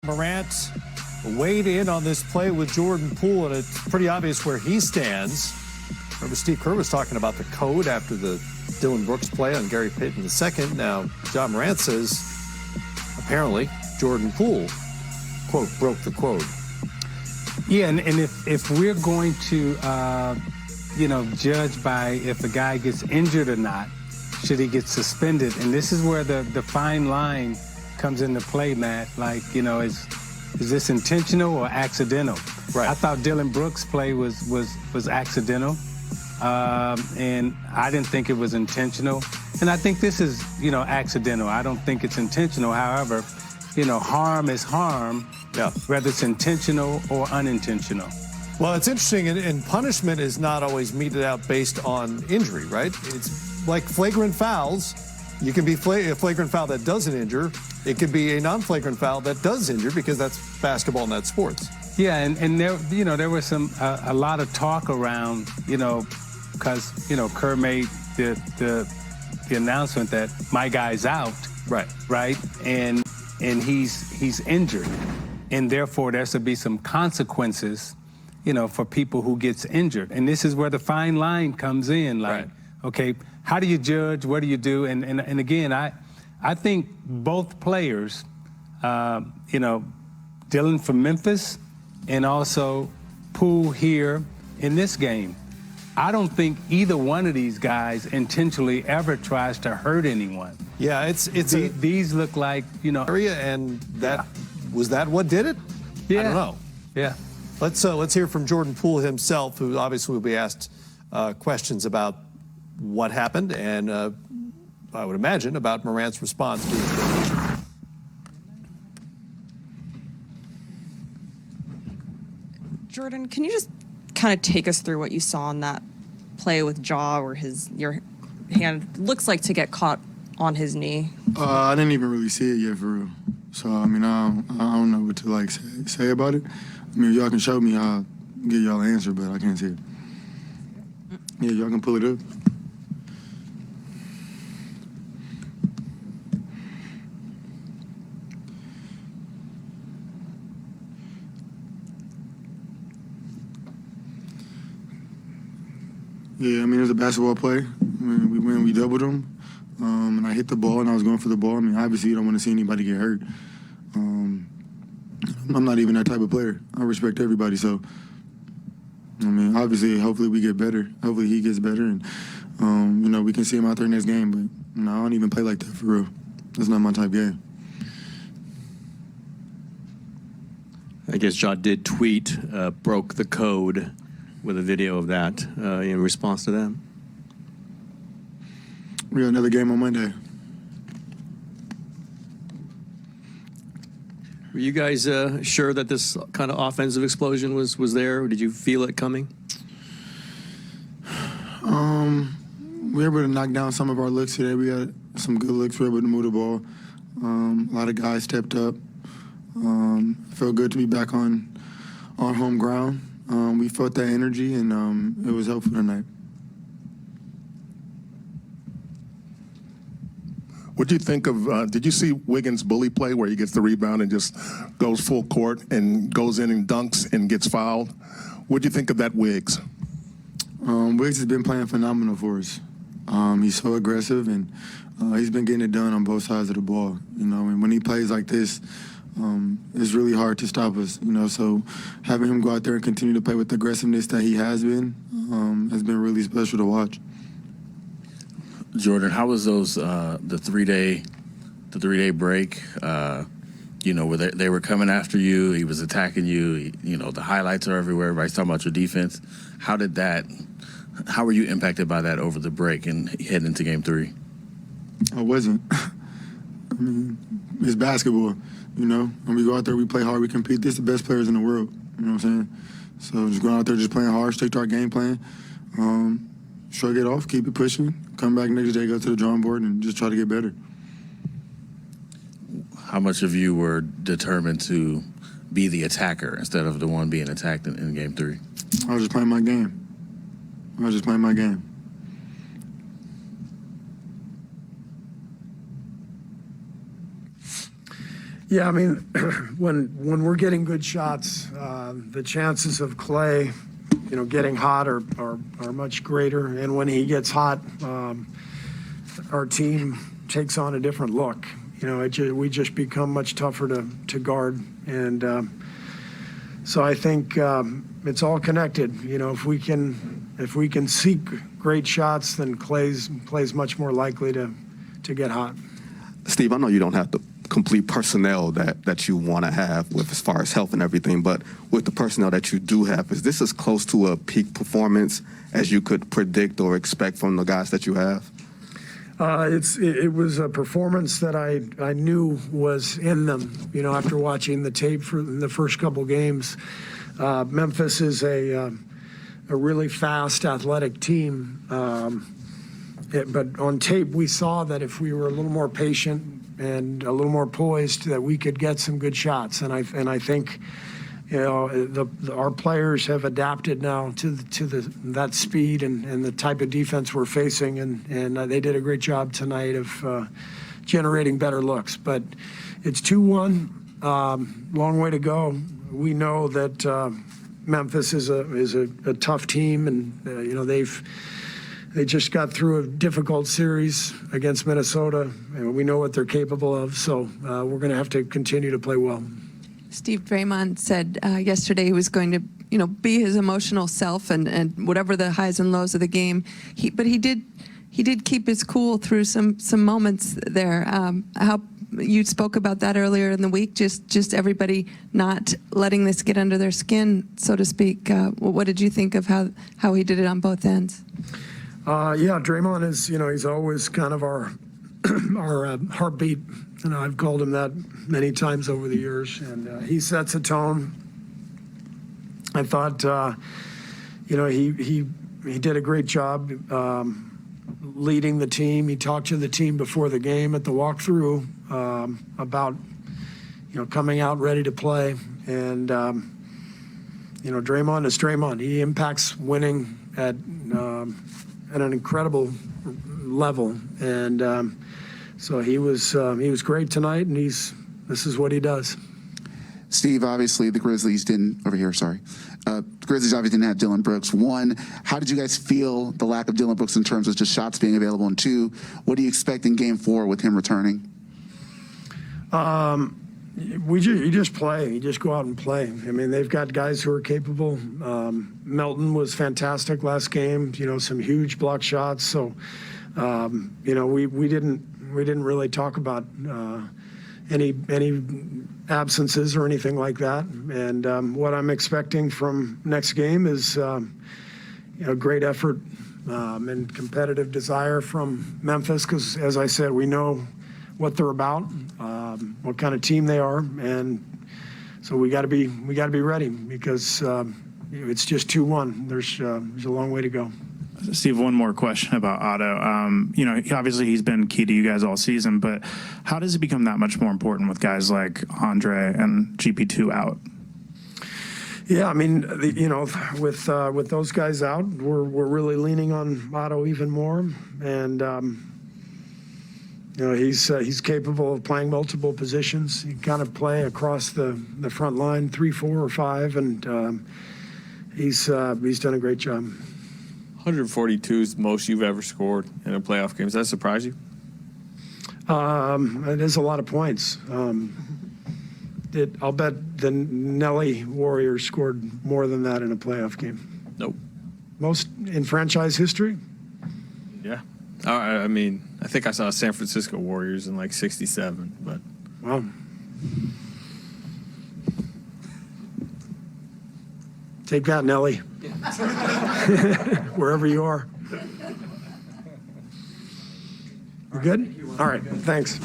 Morant weighed in on this play with Jordan Poole, and it's pretty obvious where he stands. Remember, Steve Kerr was talking about the code after the Dillon Brooks play on Gary Payton II. Now, John Morant says, apparently, Jordan Poole, quote, broke the code. Yeah, and if we're going to, judge by if a guy gets injured or not, should he get suspended? And this is where the fine line comes into play, Matt. Like, is this intentional or accidental? Right. I thought Dillon Brooks' play was accidental, and I didn't think it was intentional. And I think this is, accidental. I don't think it's intentional. However, harm is harm, yeah, whether it's intentional or unintentional. Well, it's interesting, and punishment is not always meted out based on injury, right? It's like flagrant fouls. You can be a flagrant foul that doesn't injure. It could be a non-flagrant foul that does injure, because that's basketball and that's sports. Yeah, and there was a lot of talk around, because Kerr made the announcement that my guy's out, right, and he's injured, and therefore there should be some consequences, for people who gets injured, and this is where the fine line comes in. Like, okay, how do you judge? What do you do? And again, I think both players, Dillon from Memphis and also Poole here in this game, I don't think either one of these guys intentionally ever tries to hurt anyone. Yeah, these look like, area, and that was that what did it? Yeah. I don't know. Yeah. Let's hear from Jordan Poole himself, who obviously will be asked questions about what happened, and I would imagine about Morant's response to it. Jordan, can you just kind of take us through what you saw in that play with Ja, where your hand looks like to get caught on his knee? I didn't even really see it yet, for real. So, I don't know what to say about it. If y'all can show me, I'll give y'all an answer, but I can't see it. Yeah, y'all can pull it up. Yeah, it was a basketball play. We doubled them, and I hit the ball, and I was going for the ball. Obviously, you don't want to see anybody get hurt. I'm not even that type of player. I respect everybody, so, obviously, hopefully we get better. Hopefully he gets better, and, we can see him out there next game, but, I don't even play like that, for real. That's not my type game. I guess Ja did tweet, broke the code, with a video of that in response to that. We got another game on Monday. Were you guys sure that this kind of offensive explosion was there, or did you feel it coming? We were able to knock down some of our looks today. We got some good looks. We were able to move the ball. A lot of guys stepped up. Felt good to be back on home ground. We felt that energy, and it was helpful tonight. What do you think of, did you see Wiggins' bully play where he gets the rebound and just goes full court and goes in and dunks and gets fouled? What do you think of that, Wiggs? Wiggs has been playing phenomenal for us. He's so aggressive, and he's been getting it done on both sides of the ball. And when he plays like this, it's really hard to stop us, so having him go out there and continue to play with the aggressiveness that he has been really special to watch. Jordan, how was those the three-day break? Where they were coming after you, he was attacking you. The highlights are everywhere. Everybody's talking about your defense. How were you impacted by that over the break and heading into Game 3? I wasn't. It's basketball. When we go out there, we play hard, we compete. This is the best players in the world. You know what I'm saying? So just going out there, just playing hard, stick to our game plan, shrug it off, keep it pushing, come back next day, go to the drawing board, and just try to get better. How much of you were determined to be the attacker instead of the one being attacked in Game 3? I was just playing my game. Yeah, I mean, when we're getting good shots, the chances of Clay, getting hot are much greater. And when he gets hot, our team takes on a different look. We just become much tougher to guard. And so I think it's all connected. If we can seek great shots, then Clay's much more likely to get hot. Steve, I know you don't have the complete personnel that you want to have with as far as health and everything, but with the personnel that you do have, is this as close to a peak performance as you could predict or expect from the guys that you have? It was a performance that I knew was in them, after watching the tape for the first couple games. Memphis is a really fast, athletic team. But on tape, we saw that if we were a little more patient and a little more poised, that we could get some good shots. And I think, our players have adapted now to that speed and the type of defense we're facing, and they did a great job tonight of generating better looks. But it's 2-1, long way to go. We know that Memphis is a tough team, and they just got through a difficult series against Minnesota, and we know what they're capable of. So we're going to have to continue to play well. Steve, Draymond said yesterday he was going to, be his emotional self and whatever the highs and lows of the game. But he did keep his cool through some moments there. How you spoke about that earlier in the week, just everybody not letting this get under their skin, so to speak. What did you think of how he did it on both ends? Yeah, Draymond is, he's always kind of our heartbeat. I've called him that many times over the years, and he sets a tone. I thought, he did a great job leading the team. He talked to the team before the game at the walkthrough about, coming out ready to play. And, Draymond is Draymond. He impacts winning at an incredible level, and so he was great tonight, and this is what he does. Steve, obviously the Grizzlies didn't the Grizzlies obviously didn't have Dillon Brooks. One, how did you guys feel the lack of Dillon Brooks in terms of just shots being available? And two, what do you expect in Game 4 with him returning? You just play. You just go out and play. I mean, they've got guys who are capable. Melton was fantastic last game. Some huge block shots. So, we didn't really talk about any absences or anything like that. And what I'm expecting from next game is great effort and competitive desire from Memphis, because, as I said, we know what they're about, what kind of team they are, and so we got to be ready, because it's just 2-1. There's a long way to go. Steve, one more question about Otto. Obviously he's been key to you guys all season, but how does it become that much more important with guys like Andre and GP2 out? Yeah, I mean, with those guys out, we're really leaning on Otto even more, and he's capable of playing multiple positions. He kind of play across the front line, 3, 4, or 5, and he's done a great job. 142 is the most you've ever scored in a playoff game. Does that surprise you? It is a lot of points. I'll bet the Nelly Warriors scored more than that in a playoff game. Nope. Most in franchise history? Yeah. I mean, I think I saw San Francisco Warriors in like 67, but. Wow. Take that, Nelly. Wherever you are. You good? All right, thanks.